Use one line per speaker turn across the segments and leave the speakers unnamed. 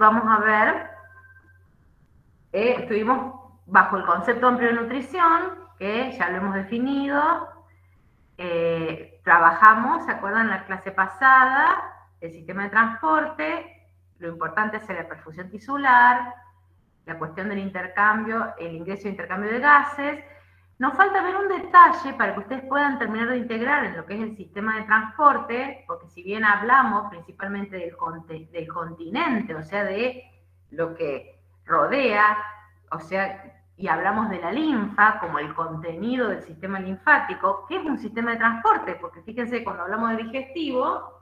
vamos a ver, estuvimos bajo el concepto amplio de nutrición, que ya lo hemos definido, trabajamos, ¿se acuerdan la clase pasada? El sistema de transporte, lo importante es la perfusión tisular, la cuestión del intercambio, el ingreso e intercambio de gases. Nos falta ver un detalle para que ustedes puedan terminar de integrar en lo que es el sistema de transporte, porque si bien hablamos principalmente del continente, o sea, de lo que rodea, o sea, y hablamos de la linfa como el contenido del sistema linfático, ¿qué es un sistema de transporte? Porque fíjense, cuando hablamos de digestivo,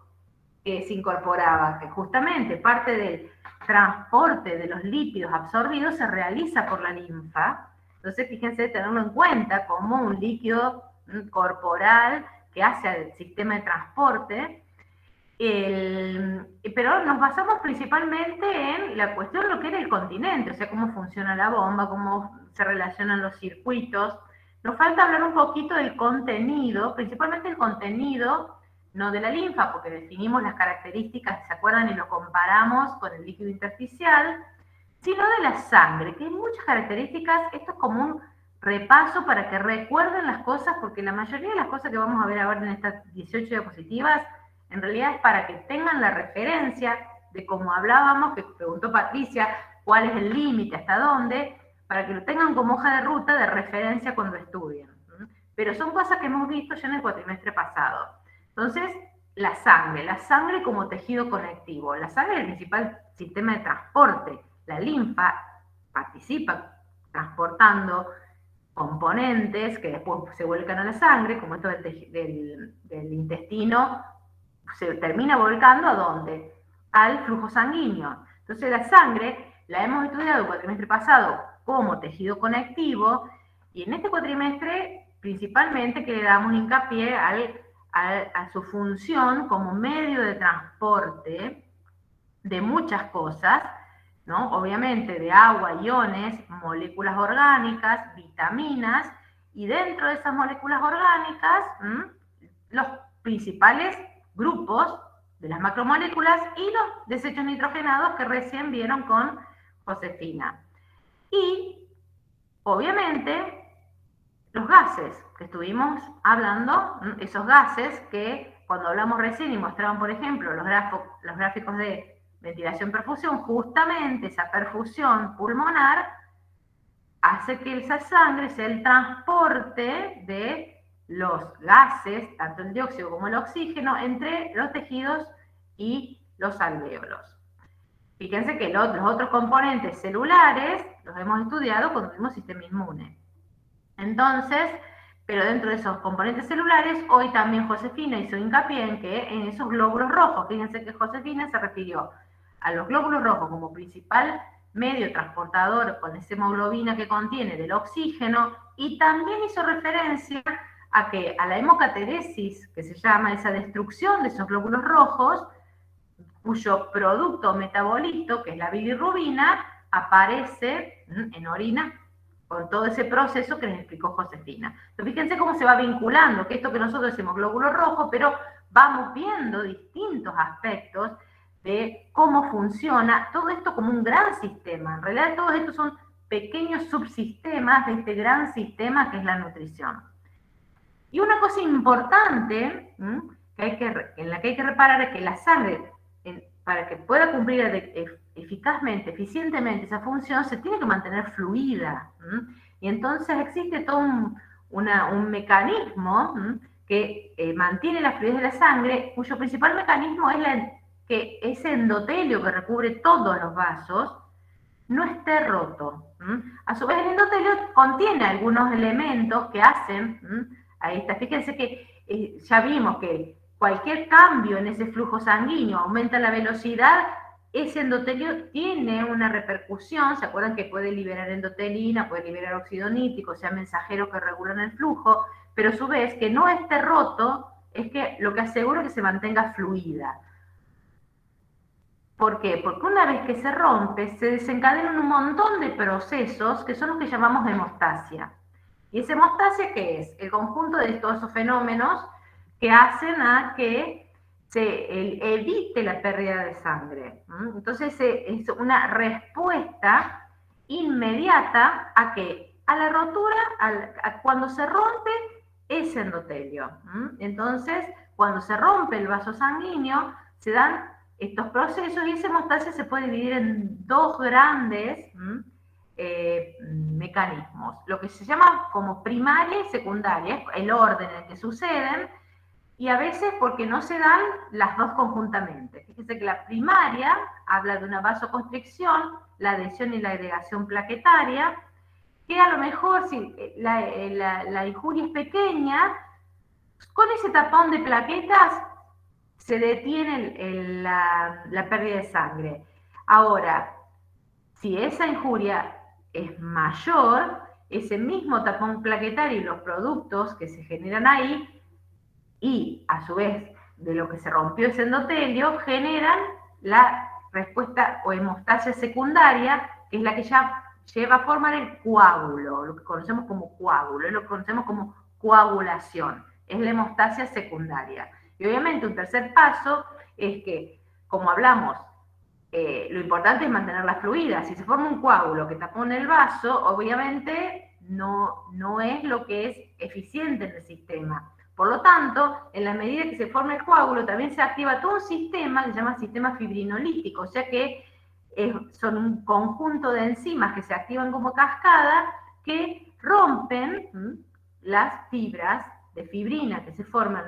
se incorporaba que justamente parte del transporte de los lípidos absorbidos se realiza por la linfa. Entonces, fíjense, tenerlo en cuenta como un líquido corporal que hace al sistema de transporte. Pero nos basamos principalmente en la cuestión de lo que era el continente, o sea, cómo funciona la bomba, cómo se relacionan los circuitos. Nos falta hablar un poquito del contenido, principalmente el contenido, no de la linfa, porque definimos las características, ¿se acuerdan? Y lo comparamos con el líquido intersticial, sino de la sangre, que hay muchas características. Esto es como un repaso para que recuerden las cosas, porque la mayoría de las cosas que vamos a ver ahora en estas 18 diapositivas, en realidad es para que tengan la referencia de cómo hablábamos, que preguntó Patricia, cuál es el límite, hasta dónde, para que lo tengan como hoja de ruta de referencia cuando estudien. Pero son cosas que hemos visto ya en el cuatrimestre pasado. Entonces, la sangre como tejido conectivo. La sangre es el principal sistema de transporte. La linfa participa transportando componentes que después se vuelcan a la sangre, como esto del intestino, se termina volcando ¿a dónde? Al flujo sanguíneo. Entonces la sangre la hemos estudiado el cuatrimestre pasado como tejido conectivo, y en este cuatrimestre principalmente que le damos hincapié a su función como medio de transporte de muchas cosas, ¿no? Obviamente de agua, iones, moléculas orgánicas, vitaminas, y dentro de esas moléculas orgánicas, los principales grupos de las macromoléculas y los desechos nitrogenados que recién vieron con Josefina. Y, obviamente, los gases que estuvimos hablando, esos gases que cuando hablamos recién y mostraban, por ejemplo, los gráficos de ventilación-perfusión, justamente esa perfusión pulmonar hace que esa sangre sea el transporte de los gases, tanto el dióxido como el oxígeno, entre los tejidos y los alvéolos. Fíjense que los otros componentes celulares los hemos estudiado cuando vimos sistema inmune. Entonces, pero dentro de esos componentes celulares, hoy también Josefina hizo hincapié en que en esos glóbulos rojos, fíjense que Josefina se refirió a los glóbulos rojos como principal medio transportador con esa hemoglobina que contiene del oxígeno, y también hizo referencia a la hemocateresis, que se llama esa destrucción de esos glóbulos rojos, cuyo producto metabolito, que es la bilirrubina, aparece en orina con todo ese proceso que les explicó Josefina. Entonces, fíjense cómo se va vinculando, que esto que nosotros decimos glóbulo rojo, pero vamos viendo distintos aspectos de cómo funciona todo esto como un gran sistema. En realidad, todos estos son pequeños subsistemas de este gran sistema que es la nutrición. Y una cosa importante en la que hay que reparar es que la sangre, para que pueda cumplir eficazmente, eficientemente esa función, se tiene que mantener fluida. Y entonces existe todo un mecanismo que mantiene la fluidez de la sangre, cuyo principal mecanismo es que ese endotelio que recubre todos los vasos no esté roto. A su vez, el endotelio contiene algunos elementos que hacen, ahí está, fíjense que ya vimos que cualquier cambio en ese flujo sanguíneo aumenta la velocidad, ese endotelio tiene una repercusión, ¿se acuerdan que puede liberar endotelina, puede liberar óxido nítrico, o sea, mensajeros que regulan el flujo, pero a su vez que no esté roto es que lo que asegura es que se mantenga fluida. ¿Por qué? Porque una vez que se rompe, se desencadenan un montón de procesos que son los que llamamos hemostasia. ¿Y esa hemostasia qué es? El conjunto de todos esos fenómenos que hacen a que evite la pérdida de sangre. Entonces es una respuesta inmediata a que a la rotura, cuando se rompe ese endotelio. Entonces, cuando se rompe el vaso sanguíneo, se dan estos procesos y esa hemostasia se puede dividir en dos grandes mecanismos. Lo que se llama como primaria y secundaria, el orden en el que suceden, y a veces porque no se dan las dos conjuntamente. Fíjense que la primaria habla de una vasoconstricción, la adhesión y la agregación plaquetaria, que a lo mejor si la injuria es pequeña, con ese tapón de plaquetas se detiene la pérdida de sangre. Ahora, si esa injuria es mayor, ese mismo tapón plaquetario y los productos que se generan ahí, y a su vez de lo que se rompió ese endotelio, generan la respuesta o hemostasia secundaria, que es la que ya lleva a formar el coágulo, lo que conocemos como coágulo, es lo que conocemos como coagulación, es la hemostasia secundaria. Y obviamente un tercer paso es que, como hablamos, lo importante es mantenerla fluida. Si se forma un coágulo que tapone el vaso, obviamente no es lo que es eficiente en el sistema. Por lo tanto, en la medida que se forma el coágulo, también se activa todo un sistema que se llama sistema fibrinolítico, o sea que son un conjunto de enzimas que se activan como cascada que rompen las fibras de fibrina que se forman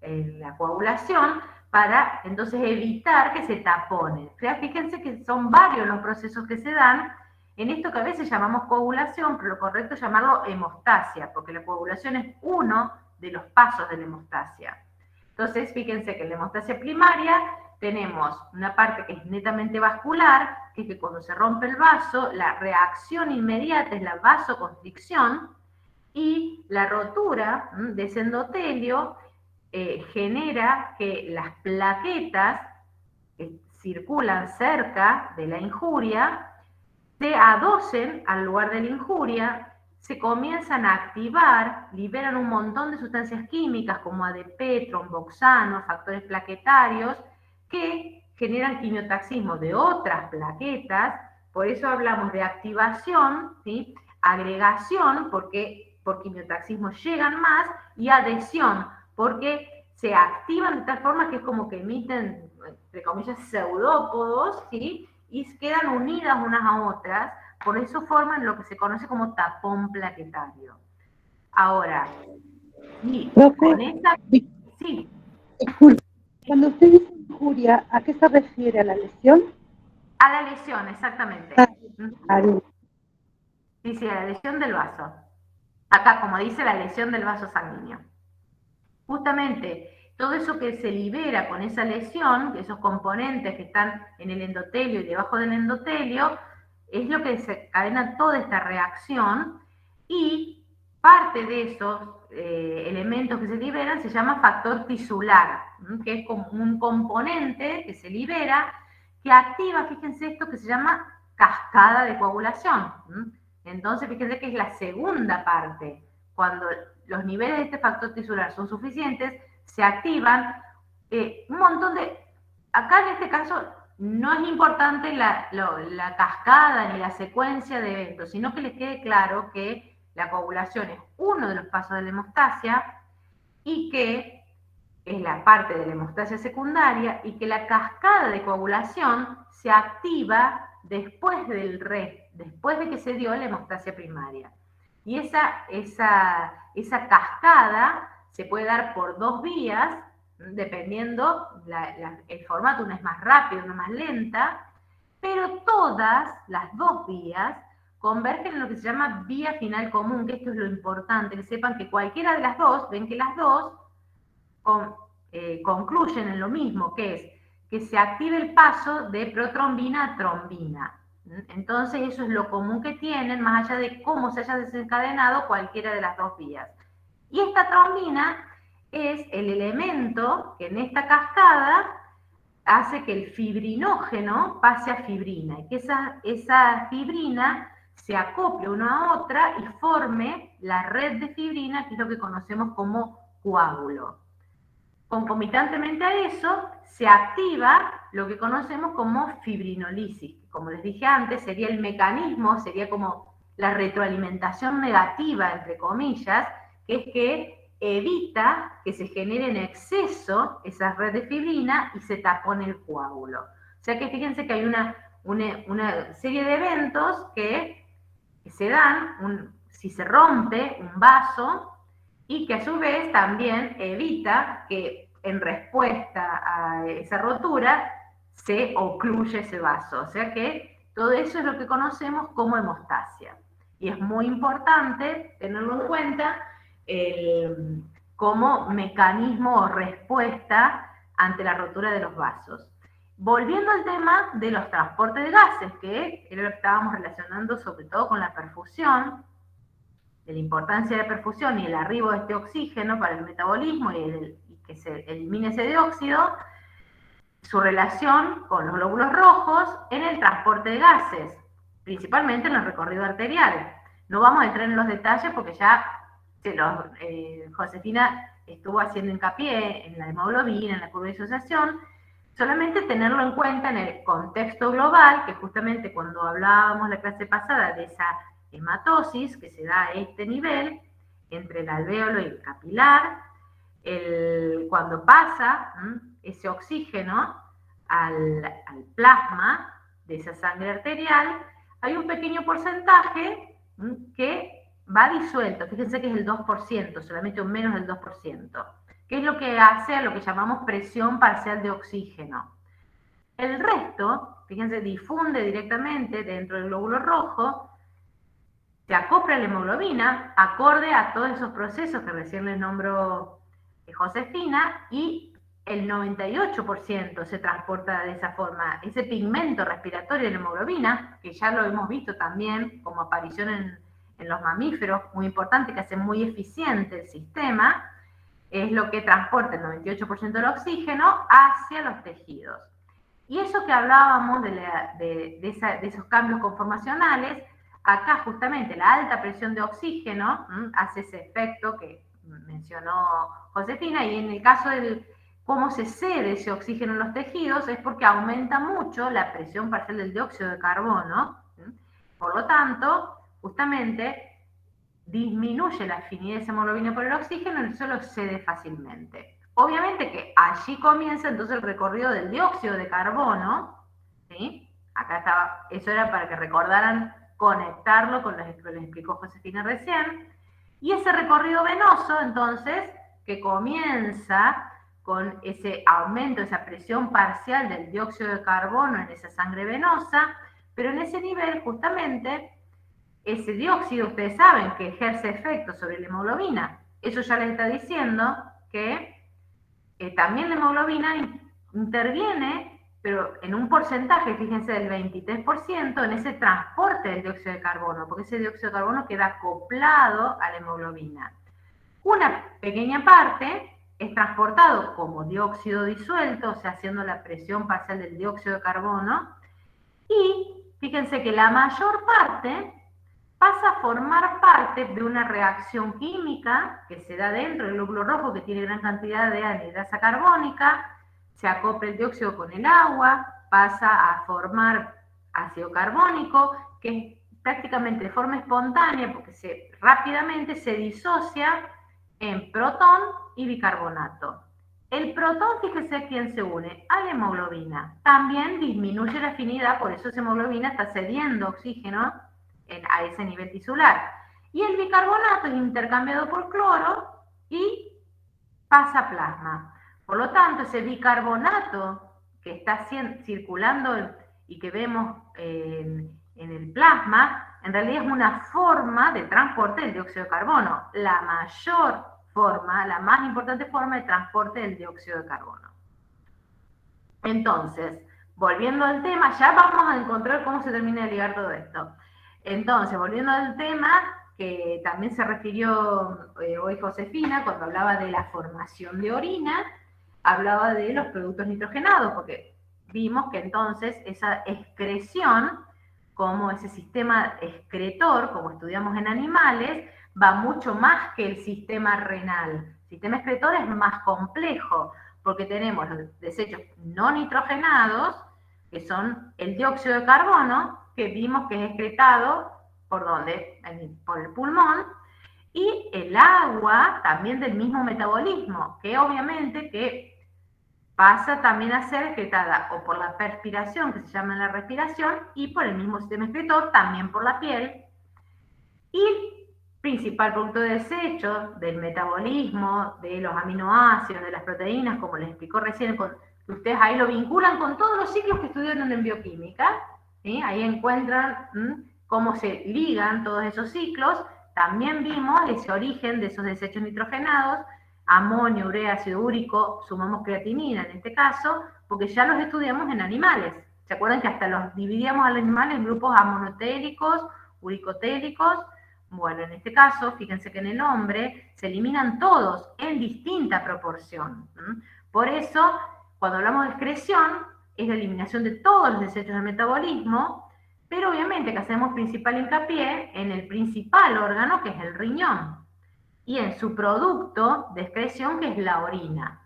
en la coagulación para entonces evitar que se taponen. Fíjense que son varios los procesos que se dan en esto que a veces llamamos coagulación, pero lo correcto es llamarlo hemostasia, porque la coagulación es uno de los pasos de la hemostasia. Entonces, fíjense que en la hemostasia primaria tenemos una parte que es netamente vascular, que es que cuando se rompe el vaso, la reacción inmediata es la vasoconstricción, y la rotura de ese endotelio genera que las plaquetas que circulan cerca de la injuria se adosen al lugar de la injuria, se comienzan a activar, liberan un montón de sustancias químicas como ADP, tromboxano, factores plaquetarios, que generan quimiotaxismo de otras plaquetas. Por eso hablamos de activación, ¿sí? Agregación, porque por quimiotaxismo llegan más, y adhesión, porque se activan de tal forma que es como que emiten, entre comillas, pseudópodos, ¿sí? Y quedan unidas unas a otras, por eso forman lo que se conoce como tapón plaquetario. Ahora, sí, con esta... Sí.
Disculpe, cuando usted dice injuria, ¿a qué se refiere? ¿A la lesión?
A la lesión, exactamente. Sí, sí, a la lesión del vaso. Acá, como dice, la lesión del vaso sanguíneo. Justamente, todo eso que se libera con esa lesión, esos componentes que están en el endotelio y debajo del endotelio, es lo que desencadena toda esta reacción, y parte de esos elementos que se liberan se llama factor tisular, que es como un componente que se libera, que activa, fíjense esto que se llama cascada de coagulación. Entonces, fíjense que es la segunda parte. Cuando los niveles de este factor tisular son suficientes, se activan un montón de... Acá en este caso no es importante la cascada ni la secuencia de eventos, sino que les quede claro que la coagulación es uno de los pasos de la hemostasia y que es la parte de la hemostasia secundaria, y que la cascada de coagulación se activa después después de que se dio la hemostasia primaria. Y esa cascada se puede dar por dos vías, dependiendo el formato, una es más rápida, una más lenta, pero todas las dos vías convergen en lo que se llama vía final común, que esto es lo importante, que sepan que cualquiera de las dos, ven que las dos concluyen en lo mismo, que es que se active el paso de protrombina a trombina. Entonces eso es lo común que tienen, más allá de cómo se haya desencadenado cualquiera de las dos vías. Y esta trombina es el elemento que en esta cascada hace que el fibrinógeno pase a fibrina, y que esa fibrina se acople una a otra y forme la red de fibrina, que es lo que conocemos como coágulo. Concomitantemente a eso, se activa lo que conocemos como fibrinolisis. Como les dije antes, sería el mecanismo, sería como la retroalimentación negativa, entre comillas, que es que evita que se genere en exceso esa red de fibrina y se tapone el coágulo. O sea que fíjense que hay una serie de eventos que se dan si se rompe un vaso y que a su vez también evita que en respuesta a esa rotura se ocluye ese vaso. O sea que todo eso es lo que conocemos como hemostasia. Y es muy importante tenerlo en cuenta como mecanismo o respuesta ante la rotura de los vasos. Volviendo al tema de los transportes de gases, que era lo que estábamos relacionando sobre todo con la perfusión, de la importancia de la perfusión y el arribo de este oxígeno para el metabolismo y que se elimine ese dióxido, su relación con los glóbulos rojos en el transporte de gases, principalmente en el recorrido arterial. No vamos a entrar en los detalles porque ya Josefina estuvo haciendo hincapié en la hemoglobina, en la curva de disociación, solamente tenerlo en cuenta en el contexto global, que justamente cuando hablábamos la clase pasada de esa hematosis que se da a este nivel, entre el alvéolo y el capilar, cuando pasa ese oxígeno al plasma de esa sangre arterial, hay un pequeño porcentaje que va disuelto, fíjense que es el 2%, solamente un menos del 2%, que es lo que hace a lo que llamamos presión parcial de oxígeno. El resto, fíjense, difunde directamente dentro del glóbulo rojo, se acopla la hemoglobina, acorde a todos esos procesos que recién les nombró Josefina, y el 98% se transporta de esa forma. Ese pigmento respiratorio de la hemoglobina, que ya lo hemos visto también como aparición en los mamíferos, muy importante, que hace muy eficiente el sistema, es lo que transporta el 98% del oxígeno hacia los tejidos. Y eso que hablábamos de esos cambios conformacionales, acá justamente la alta presión de oxígeno hace ese efecto que mencionó Josefina, y en el caso de cómo se cede ese oxígeno en los tejidos es porque aumenta mucho la presión parcial del dióxido de carbono. Por lo tanto, justamente disminuye la afinidad de esa hemoglobina por el oxígeno y solo cede fácilmente. Obviamente que allí comienza entonces el recorrido del dióxido de carbono, ¿sí? Acá estaba, eso era para que recordaran conectarlo con lo que les explicó Josefina recién, y ese recorrido venoso entonces, que comienza con ese aumento, esa presión parcial del dióxido de carbono en esa sangre venosa, pero en ese nivel justamente ese dióxido, ustedes saben que ejerce efecto sobre la hemoglobina. Eso ya les está diciendo que también la hemoglobina interviene, pero en un porcentaje, fíjense, del 23% en ese transporte del dióxido de carbono, porque ese dióxido de carbono queda acoplado a la hemoglobina. Una pequeña parte es transportado como dióxido disuelto, o sea, haciendo la presión parcial del dióxido de carbono, y fíjense que la mayor parte pasa a formar parte de una reacción química que se da dentro del glóbulo rojo, que tiene gran cantidad de anhidrasa carbónica, se acopla el dióxido con el agua, pasa a formar ácido carbónico, que prácticamente de forma espontánea, porque rápidamente se disocia en protón y bicarbonato. El protón, fíjese a quién se une, a la hemoglobina. También disminuye la afinidad, por eso esa hemoglobina está cediendo oxígeno a ese nivel tisular. Y el bicarbonato es intercambiado por cloro y pasa a plasma. Por lo tanto, ese bicarbonato que está circulando y que vemos en el plasma, en realidad es una forma de transporte del dióxido de carbono. La mayor forma, la más importante forma de transporte del dióxido de carbono. Entonces, volviendo al tema, ya vamos a encontrar cómo se termina de ligar todo esto. Entonces, volviendo al tema, que también se refirió hoy Josefina, cuando hablaba de la formación de orina, hablaba de los productos nitrogenados, porque vimos que entonces esa excreción, como ese sistema excretor, como estudiamos en animales, va mucho más que el sistema renal. El sistema excretor es más complejo, porque tenemos los desechos no nitrogenados, que son el dióxido de carbono, que vimos que es excretado, ¿por dónde? Por el pulmón, y el agua también del mismo metabolismo, que obviamente que pasa también a ser excretada o por la perspiración, que se llama la respiración, y por el mismo sistema excretor, también por la piel. Y el principal producto de desecho del metabolismo, de los aminoácidos, de las proteínas, como les explicó recién, ustedes ahí lo vinculan con todos los ciclos que estudiaron en bioquímica, ¿sí? Ahí encuentran cómo se ligan todos esos ciclos. También vimos ese origen de esos desechos nitrogenados, amonio, urea, ácido úrico, sumamos creatinina en este caso, porque ya los estudiamos en animales. ¿Se acuerdan que hasta los dividíamos a los animales en grupos amonotéricos, uricotéricos? Bueno, en este caso, fíjense que en el hombre se eliminan todos en distinta proporción. Por eso, cuando hablamos de excreción, es la eliminación de todos los desechos del metabolismo, pero obviamente que hacemos principal hincapié en el principal órgano, que es el riñón, y en su producto de excreción, que es la orina.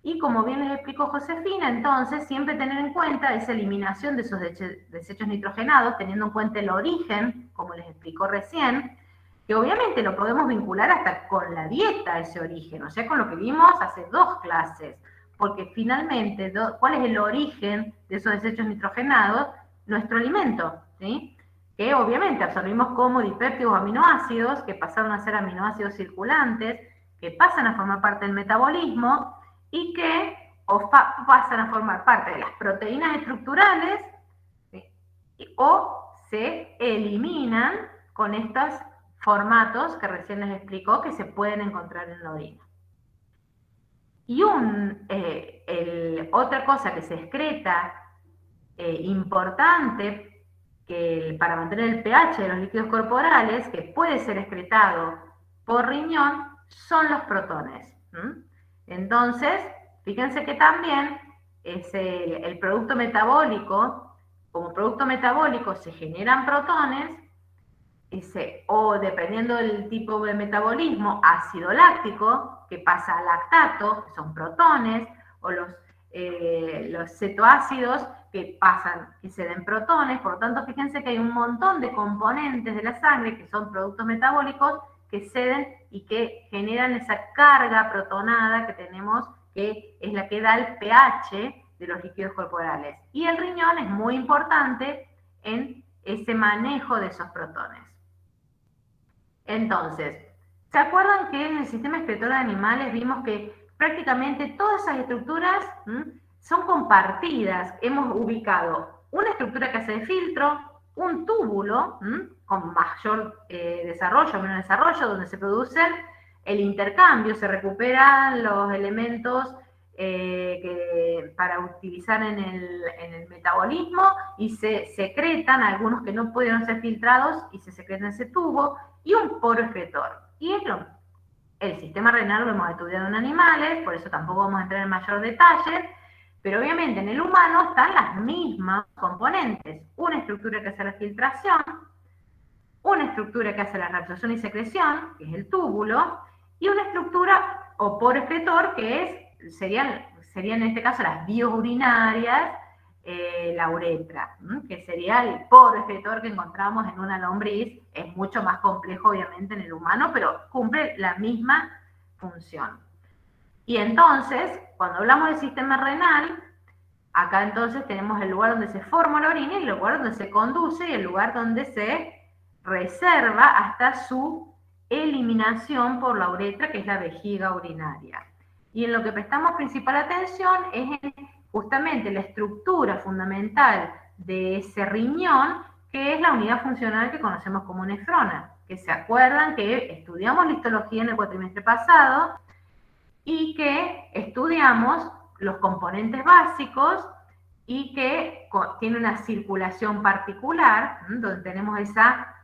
Y como bien les explicó Josefina, entonces siempre tener en cuenta esa eliminación de esos desechos nitrogenados, teniendo en cuenta el origen, como les explicó recién, que obviamente lo podemos vincular hasta con la dieta, ese origen, o sea, con lo que vimos hace 2 clases, porque finalmente, ¿cuál es el origen de esos desechos nitrogenados? Nuestro alimento, ¿sí? Que obviamente absorbimos como dipéptidos aminoácidos, que pasaron a ser aminoácidos circulantes, que pasan a formar parte del metabolismo y que pasan a formar parte de las proteínas estructurales, ¿sí? O se eliminan con estos formatos que recién les explicó que se pueden encontrar en la orina. Y otra cosa que se excreta importante para mantener el pH de los líquidos corporales, que puede ser excretado por riñón, son los protones. Entonces, fíjense que también es el producto metabólico, como producto metabólico se generan protones, o dependiendo del tipo de metabolismo, ácido láctico, que pasa a lactato, que son protones, o los cetoácidos que se den protones. Por lo tanto, fíjense que hay un montón de componentes de la sangre que son productos metabólicos que ceden y que generan esa carga protonada que tenemos, que es la que da el pH de los líquidos corporales. Y el riñón es muy importante en ese manejo de esos protones. Entonces, ¿se acuerdan que en el sistema excretor de animales vimos que prácticamente todas esas estructuras son compartidas? Hemos ubicado una estructura que hace de filtro, un túbulo con mayor desarrollo, menor desarrollo, donde se produce el intercambio, se recuperan los elementos para utilizar en el metabolismo y se secretan algunos que no pudieron ser filtrados y se secretan en ese tubo, y un poro excretor. Y el sistema renal lo hemos estudiado en animales, por eso tampoco vamos a entrar en mayor detalle, pero obviamente en el humano están las mismas componentes. Una estructura que hace la filtración, una estructura que hace la reabsorción y secreción, que es el túbulo, y una estructura o poro excretor, que serían en este caso las vías urinarias, la uretra, que sería el poro excretor que encontramos en una lombriz. Es mucho más complejo obviamente en el humano, pero cumple la misma función. Y entonces, cuando hablamos del sistema renal, acá entonces tenemos el lugar donde se forma la orina, y el lugar donde se conduce, y el lugar donde se reserva hasta su eliminación por la uretra, que es la vejiga urinaria. Y en lo que prestamos principal atención es en justamente la estructura fundamental de ese riñón, que es la unidad funcional que conocemos como nefrona, que se acuerdan que estudiamos la histología en el cuatrimestre pasado y que estudiamos los componentes básicos y que tiene una circulación particular, donde tenemos esa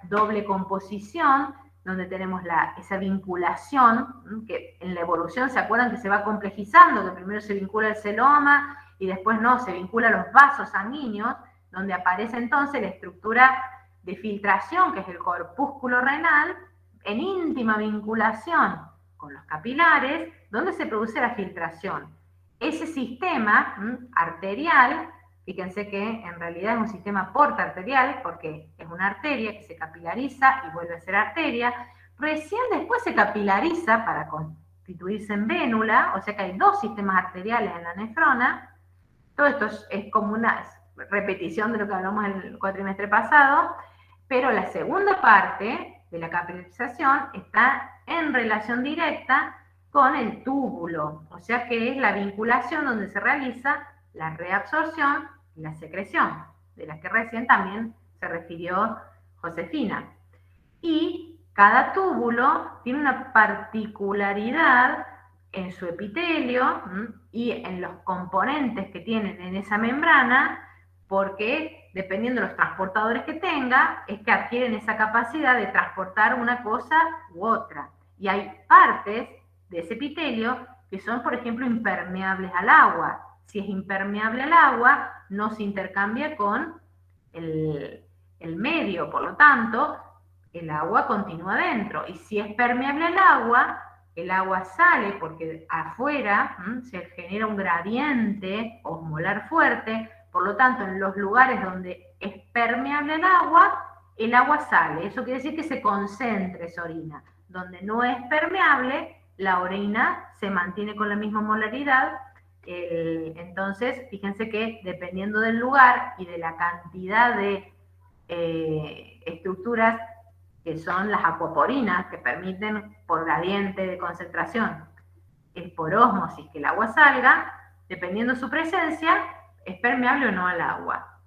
doble composición, donde tenemos esa vinculación, que en la evolución se acuerdan que se va complejizando, que primero se vincula el celoma y después no, se vincula los vasos sanguíneos, donde aparece entonces la estructura de filtración, que es el corpúsculo renal, en íntima vinculación con los capilares, donde se produce la filtración. Ese sistema arterial, fíjense que en realidad es un sistema porta-arterial, porque es una arteria que se capilariza y vuelve a ser arteria, recién después se capilariza para constituirse en vénula, o sea que hay dos sistemas arteriales en la nefrona. Todo esto es como una repetición de lo que hablamos en el cuatrimestre pasado, pero la segunda parte de la capilarización está en relación directa con el túbulo, o sea que es la vinculación donde se realiza la reabsorción y la secreción, de la que recién también se refirió Josefina. Y cada túbulo tiene una particularidad en su epitelio y en los componentes que tienen en esa membrana, porque dependiendo de los transportadores que tenga, es que adquieren esa capacidad de transportar una cosa u otra. Y hay partes de ese epitelio que son, por ejemplo, impermeables al agua. Si es impermeable al agua, no se intercambia con el medio, por lo tanto, el agua continúa dentro. Y si es permeable al agua, el agua sale porque afuera se genera un gradiente osmolar fuerte, por lo tanto, en los lugares donde es permeable el agua sale. Eso quiere decir que se concentra esa orina. Donde no es permeable, la orina se mantiene con la misma molaridad. Entonces, fíjense que dependiendo del lugar y de la cantidad de estructuras que son las acuaporinas, que permiten por gradiente de concentración, por ósmosis, que el agua salga, dependiendo de su presencia, es permeable o no al agua.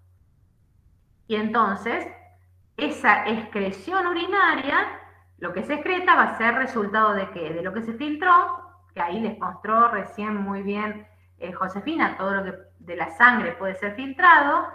Y entonces, esa excreción urinaria, lo que se excreta va a ser resultado de ¿qué? De lo que se filtró, que ahí les mostró recién muy bien Josefina, todo lo que de la sangre puede ser filtrado,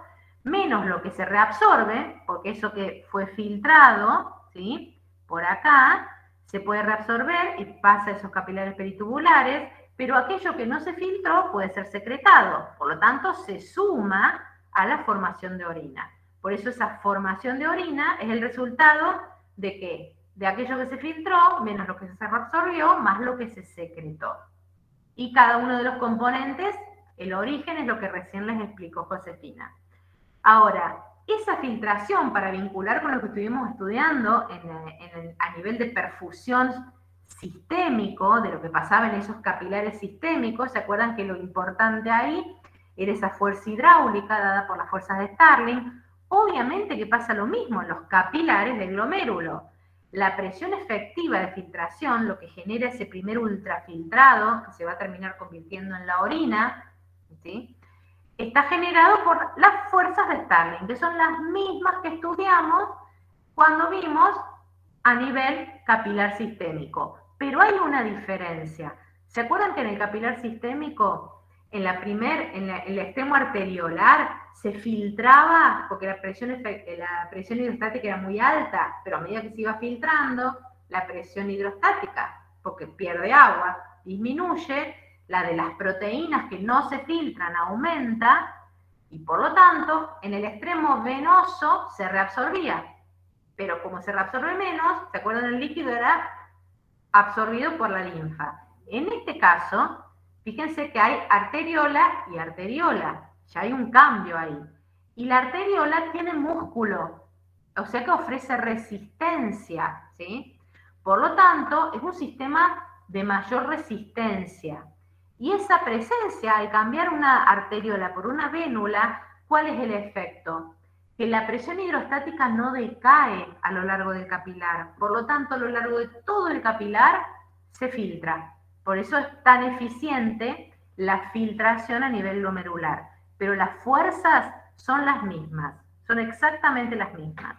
menos lo que se reabsorbe, porque eso que fue filtrado, ¿sí? Por acá, se puede reabsorber y pasa a esos capilares peritubulares, pero aquello que no se filtró puede ser secretado, por lo tanto se suma a la formación de orina. Por eso esa formación de orina es el resultado de ¿qué? De aquello que se filtró, menos lo que se reabsorbió, más lo que se secretó. Y cada uno de los componentes, el origen es lo que recién les explicó Josefina. Ahora, esa filtración para vincular con lo que estuvimos estudiando a nivel de perfusión sistémico, de lo que pasaba en esos capilares sistémicos, ¿se acuerdan que lo importante ahí era esa fuerza hidráulica dada por las fuerzas de Starling? Obviamente que pasa lo mismo en los capilares del glomérulo. La presión efectiva de filtración, lo que genera ese primer ultrafiltrado, que se va a terminar convirtiendo en la orina, ¿sí? Está generado por las fuerzas de Starling, que son las mismas que estudiamos cuando vimos a nivel capilar sistémico. Pero hay una diferencia. ¿Se acuerdan que en el capilar sistémico, en el extremo arteriolar, se filtraba porque la presión hidrostática era muy alta, pero a medida que se iba filtrando, la presión hidrostática, porque pierde agua, disminuye, la de las proteínas que no se filtran aumenta, y por lo tanto, en el extremo venoso se reabsorbía. Pero como se reabsorbe menos, ¿se acuerdan? El líquido era absorbido por la linfa. En este caso, fíjense que hay arteriola y arteriola. Ya hay un cambio ahí. Y la arteriola tiene músculo, o sea que ofrece resistencia, ¿sí? Por lo tanto, es un sistema de mayor resistencia. Y esa presencia, al cambiar una arteriola por una vénula, ¿cuál es el efecto? Que la presión hidrostática no decae a lo largo del capilar. Por lo tanto, a lo largo de todo el capilar se filtra. Por eso es tan eficiente la filtración a nivel glomerular. Pero las fuerzas son las mismas, son exactamente las mismas.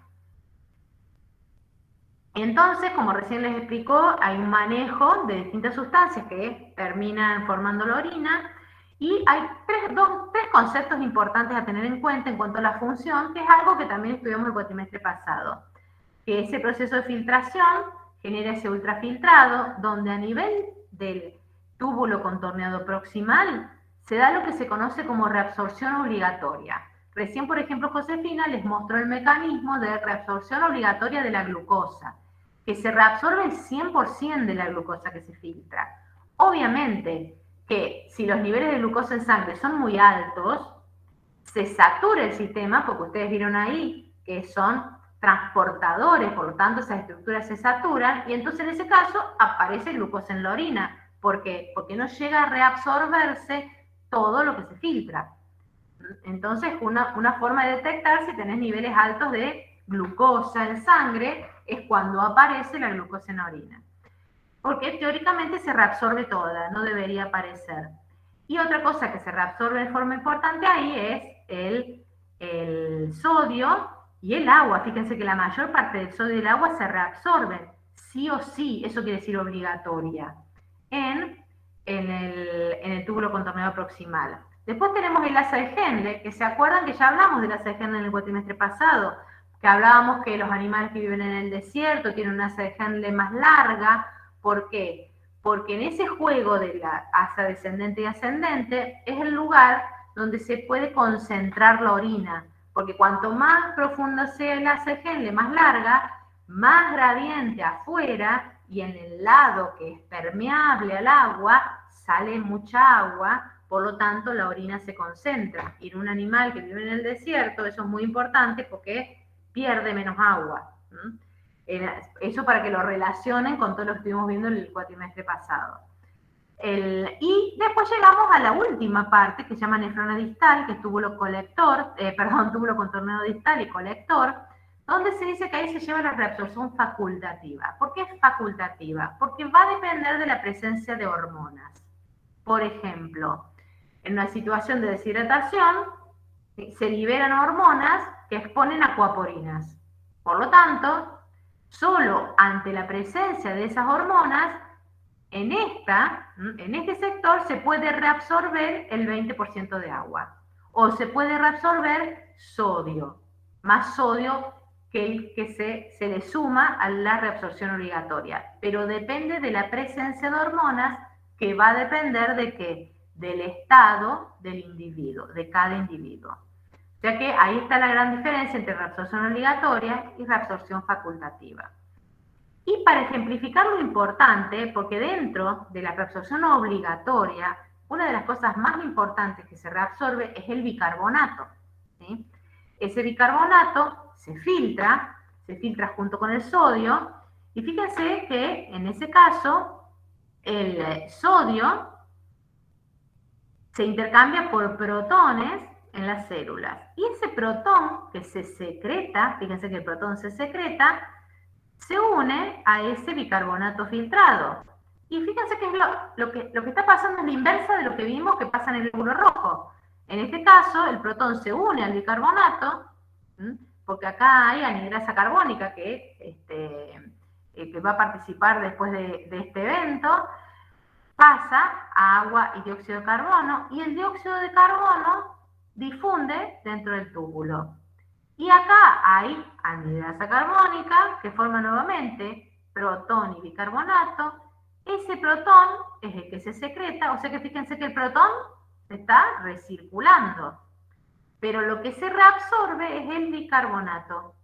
Entonces, como recién les explicó, hay un manejo de distintas sustancias que terminan formando la orina y hay tres conceptos importantes a tener en cuenta en cuanto a la función, que es algo que también estudiamos el cuatrimestre pasado, que ese proceso de filtración genera ese ultrafiltrado, donde a nivel del túbulo contorneado proximal se da lo que se conoce como reabsorción obligatoria. Recién, por ejemplo, Josefina les mostró el mecanismo de reabsorción obligatoria de la glucosa, que se reabsorbe el 100% de la glucosa que se filtra. Obviamente que si los niveles de glucosa en sangre son muy altos, se satura el sistema, porque ustedes vieron ahí que son transportadores, por lo tanto esas estructuras se saturan, y entonces en ese caso aparece glucosa en la orina. ¿Por qué? Porque no llega a reabsorberse todo lo que se filtra. Entonces, una forma de detectar si tenés niveles altos de glucosa en sangre es cuando aparece la glucosa en la orina. Porque teóricamente se reabsorbe toda, no debería aparecer. Y otra cosa que se reabsorbe de forma importante ahí es el sodio y el agua. Fíjense que la mayor parte del sodio y el agua se reabsorben, sí o sí, eso quiere decir obligatoria, en el túbulo contorneado proximal. Después tenemos el asa de Henle, que se acuerdan que ya hablamos del asa de Henle en el cuatrimestre pasado, que hablábamos que los animales que viven en el desierto tienen una asa de Henle más larga. ¿Por qué? Porque en ese juego de la asa descendente y ascendente es el lugar donde se puede concentrar la orina, porque cuanto más profunda sea el asa de Henle, más larga, más gradiente afuera, y en el lado que es permeable al agua, sale mucha agua, por lo tanto la orina se concentra. Y en un animal que vive en el desierto, eso es muy importante porque pierde menos agua. Eso para que lo relacionen con todo lo que estuvimos viendo en el cuatrimestre pasado. Y después llegamos a la última parte, que se llama nefrona distal, que es túbulo colector, túbulo contorneado distal y colector, donde se dice que ahí se lleva la reabsorción facultativa. ¿Por qué es facultativa? Porque va a depender de la presencia de hormonas. Por ejemplo, en una situación de deshidratación, se liberan hormonas que exponen acuaporinas. Por lo tanto, solo ante la presencia de esas hormonas, en este sector se puede reabsorber el 20% de agua. O se puede reabsorber sodio, más sodio que el que se le suma a la reabsorción obligatoria. Pero depende de la presencia de hormonas, que va a depender de qué? Del estado del individuo, de cada individuo. O sea que ahí está la gran diferencia entre reabsorción obligatoria y reabsorción facultativa. Y para ejemplificar lo importante, porque dentro de la reabsorción obligatoria, una de las cosas más importantes que se reabsorbe es el bicarbonato, ¿sí? Ese bicarbonato se filtra junto con el sodio, y fíjense que en ese caso el sodio se intercambia por protones en las células. Y ese protón que se secreta, fíjense que el protón se secreta, se une a ese bicarbonato filtrado. Y fíjense que lo que está pasando es la inversa de lo que vimos que pasa en el glóbulo rojo. En este caso, el protón se une al bicarbonato, porque acá hay anhidrasa carbónica que va a participar después de este evento, pasa a agua y dióxido de carbono, y el dióxido de carbono difunde dentro del túbulo. Y acá hay anhidrasa carbónica que forma nuevamente protón y bicarbonato. Ese protón es el que se secreta, o sea que fíjense que el protón está recirculando, pero lo que se reabsorbe es el bicarbonato.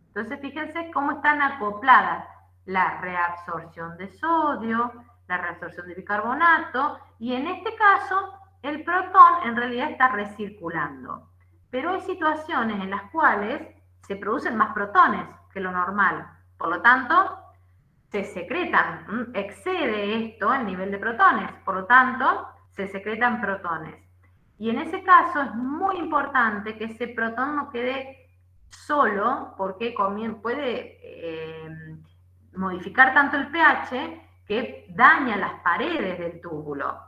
Entonces fíjense cómo están acopladas la reabsorción de sodio, la reabsorción de bicarbonato, y en este caso el protón en realidad está recirculando. Pero hay situaciones en las cuales se producen más protones que lo normal. Por lo tanto, se secretan, excede esto el nivel de protones. Por lo tanto, se secretan protones. Y en ese caso es muy importante que ese protón no quede solo, porque puede modificar tanto el pH que daña las paredes del túbulo.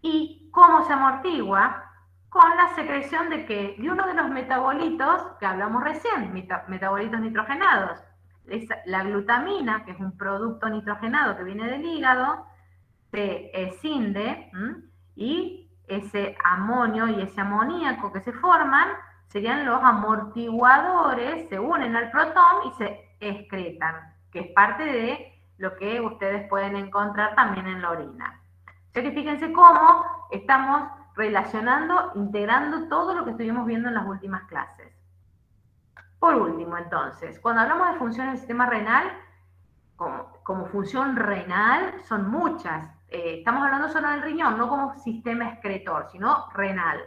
¿Y cómo se amortigua? Con la secreción de uno de los metabolitos que hablamos recién, metabolitos nitrogenados. Es la glutamina, que es un producto nitrogenado que viene del hígado, se escinde, y ese amonio y ese amoníaco que se forman serían los amortiguadores, se unen al protón y se excretan, que es parte de lo que ustedes pueden encontrar también en la orina. O sea que fíjense cómo estamos relacionando, integrando todo lo que estuvimos viendo en las últimas clases. Por último, entonces, cuando hablamos de funciones del sistema renal, como función renal son muchas. Estamos hablando solo del riñón, no como sistema excretor, sino renal.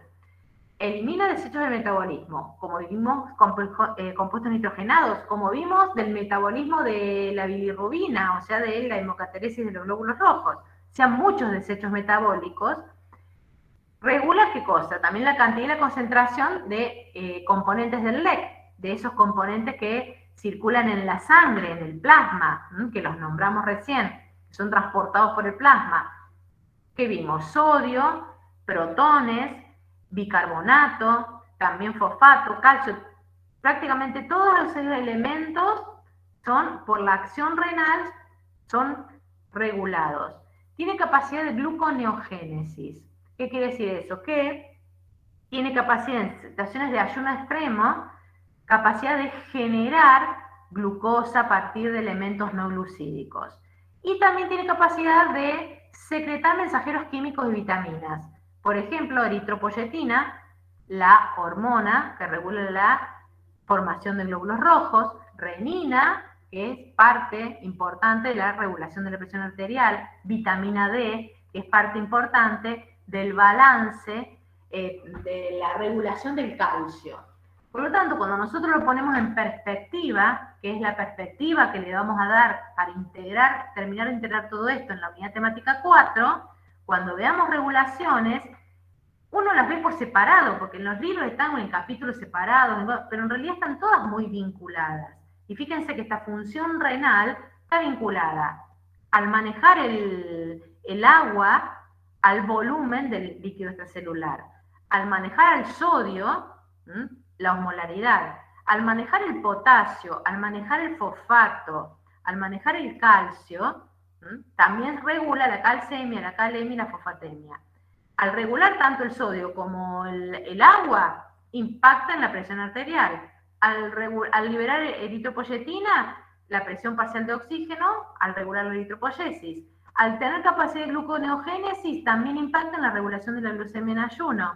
Elimina desechos del metabolismo, como vimos, compuestos nitrogenados, como vimos del metabolismo de la bilirrubina, o sea, de la hemocateresis de los glóbulos rojos. O sea, muchos desechos metabólicos. Regula qué cosa, también la cantidad y la concentración de componentes del LEC, de esos componentes que circulan en la sangre, en el plasma, que los nombramos recién, que son transportados por el plasma. ¿Qué vimos? Sodio, protones, bicarbonato, también fosfato, calcio. Prácticamente todos los elementos son, por la acción renal, son regulados. Tiene capacidad de gluconeogénesis. ¿Qué quiere decir eso? Que tiene capacidad en situaciones de ayuno extremo, capacidad de generar glucosa a partir de elementos no glucídicos. Y también tiene capacidad de secretar mensajeros químicos de vitaminas. Por ejemplo, eritropoyetina, la hormona que regula la formación de glóbulos rojos, renina, que es parte importante de la regulación de la presión arterial, vitamina D, que es parte importante del balance de la regulación del calcio. Por lo tanto, cuando nosotros lo ponemos en perspectiva, que es la perspectiva que le vamos a dar para integrar, terminar de integrar todo esto en la unidad temática 4, cuando veamos regulaciones, uno las ve por separado, porque en los libros están en capítulos separados, pero en realidad están todas muy vinculadas. Y fíjense que esta función renal está vinculada al manejar el agua al volumen del líquido extracelular, al manejar el sodio, la osmolaridad, al manejar el potasio, al manejar el fosfato, al manejar el calcio, también regula la calcemia, la calemia y la fosfatemia. Al regular tanto el sodio como el agua, impacta en la presión arterial. Al liberar eritropoyetina, la presión parcial de oxígeno, al regular la eritropoyesis. Al tener capacidad de gluconeogénesis, también impacta en la regulación de la glucemia en ayuno.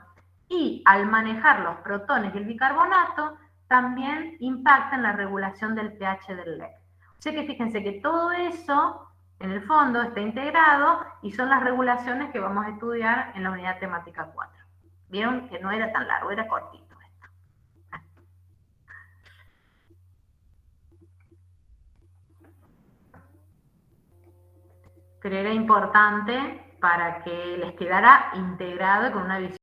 Y al manejar los protones y el bicarbonato, también impacta en la regulación del pH del LEC. O sea que fíjense que todo eso, en el fondo, está integrado y son las regulaciones que vamos a estudiar en la unidad temática 4. Vieron que no era tan largo, era cortito esto. Pero era importante para que les quedara integrado con una visión